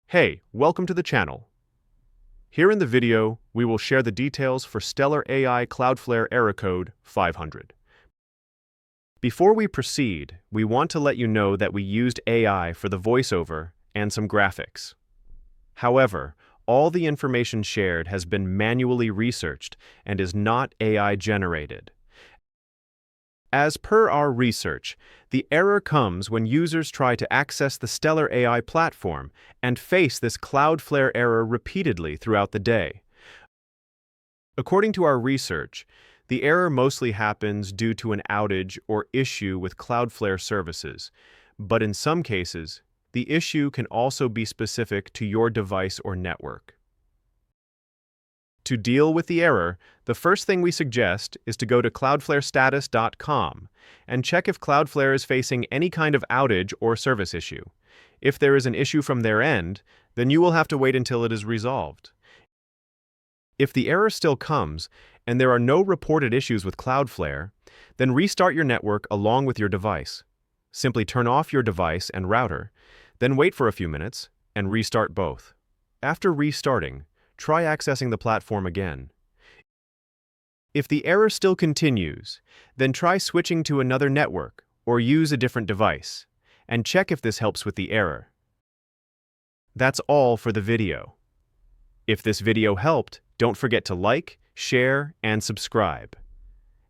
Hey, welcome to the channel. Here in the video, we will share the details for Stellar AI Cloudflare error code 500. Before we proceed, we want to let you know that we used AI for the voiceover and some graphics. However, all the information shared has been manually researched and is not AI generated. As per our research, the error comes when users try to access the Stellar AI platform and face this Cloudflare error repeatedly throughout the day. According to our research, the error mostly happens due to an outage or issue with Cloudflare services, but in some cases, the issue can also be specific to your device or network. To deal with the error, the first thing we suggest is to go to cloudflarestatus.com and check if Cloudflare is facing any kind of outage or service issue. If there is an issue from their end, then you will have to wait until it is resolved. If the error still comes and there are no reported issues with Cloudflare, then restart your network along with your device. Simply turn off your device and router, then wait for a few minutes and restart both. After restarting, try accessing the platform again. If the error still continues, then try switching to another network or use a different device, and check if this helps with the error. That's all for the video. If this video helped, don't forget to like, share, and subscribe.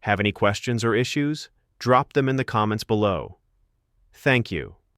Have any questions or issues? Drop them in the comments below. Thank you.